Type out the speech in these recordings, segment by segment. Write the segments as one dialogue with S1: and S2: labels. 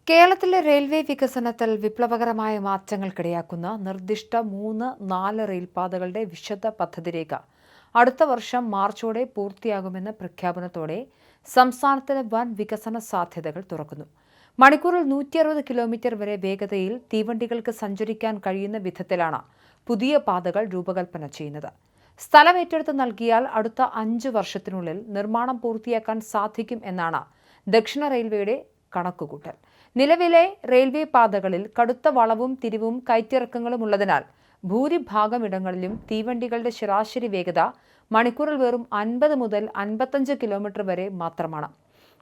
S1: കേരളത്തിലെ റെയിൽവേ വികസനത്തിൽ വിപ്ലവകരമായ മാറ്റങ്ങൾക്കിടയാക്കുന്ന നിർദ്ദിഷ്ട 3-4 റെയിൽപാതകളുടെ വിശദ പദ്ധതിരേഖ അടുത്ത വർഷം മാർച്ചോടെ പൂർത്തിയാകുമെന്ന പ്രഖ്യാപനത്തോടെ സംസ്ഥാനത്തിന് വൻ വികസന സാധ്യതകൾ തുറക്കുന്നു. മണിക്കൂറിൽ 160 കിലോമീറ്റർ വരെ വേഗതയിൽ തീവണ്ടികൾക്ക് സഞ്ചരിക്കാൻ കഴിയുന്ന വിധത്തിലാണ് പുതിയ പാതകൾ രൂപകൽപ്പന ചെയ്യുന്നത്. സ്ഥലം ഏറ്റെടുത്ത് നൽകിയാൽ അടുത്ത 5 വർഷത്തിനുള്ളിൽ നിർമ്മാണം പൂർത്തിയാക്കാൻ സാധിക്കും എന്നാണ് ദക്ഷിണ റെയിൽവേയുടെ കണക്കുകൂട്ടൽ. നിലവിലെ റെയിൽവേ പാതകളിൽ കടുത്ത വളവും തിരിവും കയറ്റിറക്കങ്ങളും ഉള്ളതിനാൽ ഭൂരിഭാഗം ഇടങ്ങളിലും തീവണ്ടികളുടെ ശരാശരി വേഗത മണിക്കൂറിൽ വെറും 50 മുതൽ 55 കിലോമീറ്റർ വരെ മാത്രമാണ്.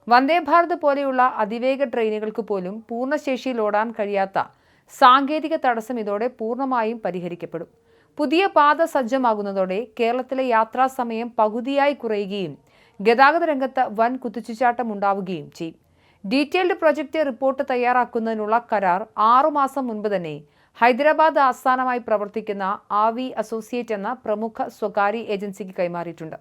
S1: വന്ദേ ഭാരത് പോലെയുള്ള അതിവേഗ ട്രെയിനുകൾക്ക് പോലും പൂർണ്ണശേഷിയിൽ ഓടാൻ കഴിയാത്ത സാങ്കേതിക തടസ്സം ഇതോടെ പൂർണ്ണമായും പരിഹരിക്കപ്പെടും. പുതിയ പാത സജ്ജമാകുന്നതോടെ കേരളത്തിലെ യാത്രാ സമയം പകുതിയായി കുറയുകയും ഗതാഗത രംഗത്ത് വൻ കുതിച്ചുചാട്ടം ഉണ്ടാവുകയും ചെയ്യും. ഡീറ്റെയിൽഡ് പ്രൊജക്ട് റിപ്പോർട്ട് തയ്യാറാക്കുന്നതിനുള്ള കരാർ 6 മാസം മുൻപ് തന്നെ ഹൈദരാബാദ് ആസ്ഥാനമായി പ്രവർത്തിക്കുന്ന ആവി അസോസിയേറ്റ് എന്ന പ്രമുഖ സ്വകാര്യ ഏജൻസിക്ക് കൈമാറിയിട്ടുണ്ട്.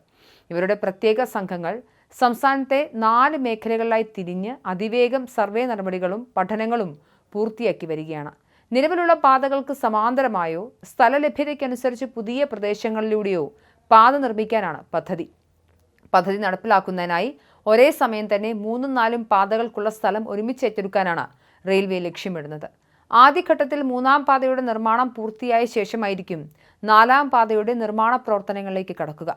S1: ഇവരുടെ പ്രത്യേക സംഘങ്ങൾ സംസ്ഥാനത്തെ 4 മേഖലകളിലായി തിരിഞ്ഞ് അതിവേഗം സർവേ നടപടികളും പഠനങ്ങളും പൂർത്തിയാക്കി വരികയാണ്. നിലവിലുള്ള പാതകൾക്ക് സമാന്തരമായോ സ്ഥലലഭ്യതയ്ക്കനുസരിച്ച് പുതിയ പ്രദേശങ്ങളിലൂടെയോ പാത നിർമ്മിക്കാനാണ് പദ്ധതി. പദ്ധതി നടപ്പിലാക്കുന്നതിനായി ഒരേ സമയം തന്നെ 3-4 പാതകൾക്കുള്ള സ്ഥലം ഒരുമിച്ച് ഏറ്റെടുക്കാനാണ് റെയിൽവേ ലക്ഷ്യമിടുന്നത്. ആദ്യഘട്ടത്തിൽ 3-ാം പാതയുടെ നിർമ്മാണം പൂർത്തിയായ ശേഷമായിരിക്കും 4-ാം പാതയുടെ നിർമ്മാണ പ്രവർത്തനങ്ങളിലേക്ക് കടക്കുക.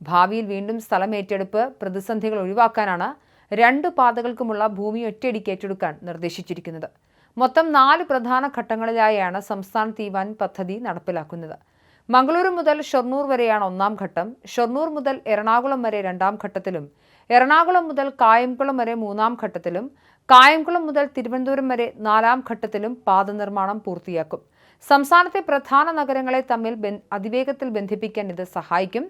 S1: ഭാവിയിൽ വീണ്ടും സ്ഥലം ഏറ്റെടുപ്പ് പ്രതിസന്ധികൾ ഒഴിവാക്കാനാണ് 2 പാതകൾക്കുമുള്ള ഭൂമി ഒറ്റയടിക്ക് ഏറ്റെടുക്കാൻ നിർദ്ദേശിച്ചിരിക്കുന്നത്. മൊത്തം 4 പ്രധാന ഘട്ടങ്ങളിലായാണ് സംസ്ഥാനത്ത് ഈ വൻ പദ്ധതി നടപ്പിലാക്കുന്നത്. മംഗളൂരു മുതൽ ഷൊർണൂർ വരെയാണ് 1-ാം ഘട്ടം, ഷൊർണൂർ മുതൽ എറണാകുളം വരെ 2-ാം ഘട്ടത്തിലും, എറണാകുളം മുതൽ കായംകുളം വരെ 3-ാം ഘട്ടത്തിലും, കായംകുളം മുതൽ തിരുവനന്തപുരം വരെ 4-ാം ഘട്ടത്തിലും പാത നിർമ്മാണം പൂർത്തിയാക്കും. സംസ്ഥാനത്തെ പ്രധാന നഗരങ്ങളെ തമ്മിൽ അതിവേഗത്തിൽ ബന്ധിപ്പിക്കാൻ ഇത് സഹായിക്കും.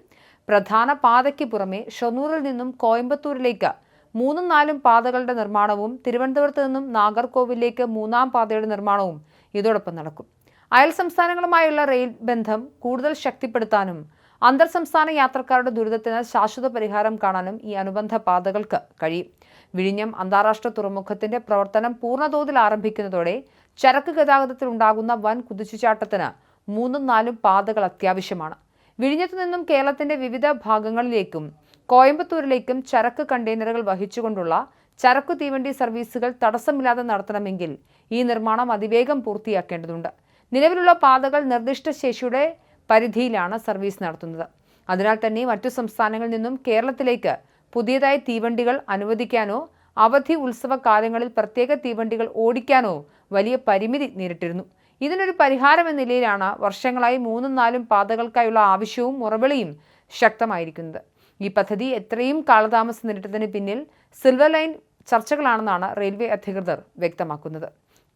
S1: പ്രധാന പാതയ്ക്ക് പുറമെ ഷൊർണൂരിൽ നിന്നും കോയമ്പത്തൂരിലേക്ക് 3-4 പാതകളുടെ നിർമ്മാണവും തിരുവനന്തപുരത്ത് നിന്നും നാഗർകോവിലേക്ക് 3-ാം പാതയുടെ നിർമ്മാണവും ഇതോടൊപ്പം നടക്കും. അയൽ സംസ്ഥാനങ്ങളുമായുള്ള റെയിൽ ബന്ധം കൂടുതൽ ശക്തിപ്പെടുത്താനും അന്തർ സംസ്ഥാന യാത്രക്കാരുടെ ദുരിതത്തിന് ശാശ്വത പരിഹാരം കാണാനും ഈ അനുബന്ധ പാതകൾക്ക് കഴിയും. വിഴിഞ്ഞം അന്താരാഷ്ട്ര തുറമുഖത്തിന്റെ പ്രവർത്തനം പൂർണ്ണതോതിൽ ആരംഭിക്കുന്നതോടെ ചരക്ക് ഗതാഗതത്തിൽ ഉണ്ടാകുന്ന വൻ കുതിച്ചുചാട്ടത്തിന് 3-4 പാതകൾ അത്യാവശ്യമാണ്. വിഴിഞ്ഞത്തു നിന്നും കേരളത്തിന്റെ വിവിധ ഭാഗങ്ങളിലേക്കും കോയമ്പത്തൂരിലേക്കും ചരക്ക് കണ്ടെയ്നറുകൾ വഹിച്ചുകൊണ്ടുള്ള ചരക്കു തീവണ്ടി സർവീസുകൾ തടസ്സമില്ലാതെ നടത്തണമെങ്കിൽ ഈ നിർമ്മാണം അതിവേഗം പൂർത്തിയാക്കേണ്ടതുണ്ട്. നിലവിലുള്ള പാതകൾ നിർദ്ദിഷ്ട ശേഷിയുടെ പരിധിയിലാണ് സർവീസ് നടത്തുന്നത്. അതിനാൽ തന്നെ മറ്റു സംസ്ഥാനങ്ങളിൽ നിന്നും കേരളത്തിലേക്ക് പുതിയതായി തീവണ്ടികൾ അനുവദിക്കാനോ അവധി ഉത്സവ കാലങ്ങളിൽ പ്രത്യേക തീവണ്ടികൾ ഓടിക്കാനോ വലിയ പരിമിതി നേരിട്ടിരുന്നു. ഇതിനൊരു പരിഹാരം എന്ന നിലയിലാണ് വർഷങ്ങളായി 3-4 പാതകൾക്കായുള്ള ആവശ്യവും മുറവിളിയും ശക്തമായിരിക്കുന്നത്. ഈ പദ്ധതി എത്രയും കാലതാമസം നേരിട്ടതിന് പിന്നിൽ സിൽവർ ലൈൻ ചർച്ചകളാണെന്നാണ് റെയിൽവേ അധികൃതർ വ്യക്തമാക്കുന്നത്.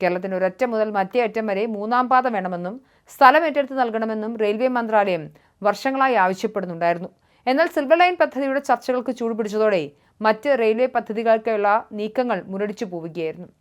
S1: കേരളത്തിന് ഒരറ്റം മുതൽ മറ്റേ അറ്റം വരെ 3-ാം പാത വേണമെന്നും സ്ഥലം ഏറ്റെടുത്ത് നൽകണമെന്നും റെയിൽവേ മന്ത്രാലയം വർഷങ്ങളായി ആവശ്യപ്പെടുന്നുണ്ടായിരുന്നു. എന്നാൽ സിൽവർ ലൈൻ പദ്ധതിയുടെ ചർച്ചകൾക്ക് ചൂടുപിടിച്ചതോടെ മറ്റ് റെയിൽവേ പദ്ധതികൾക്കായുള്ള നീക്കങ്ങൾ മുരടിച്ചു പോവുകയായിരുന്നു.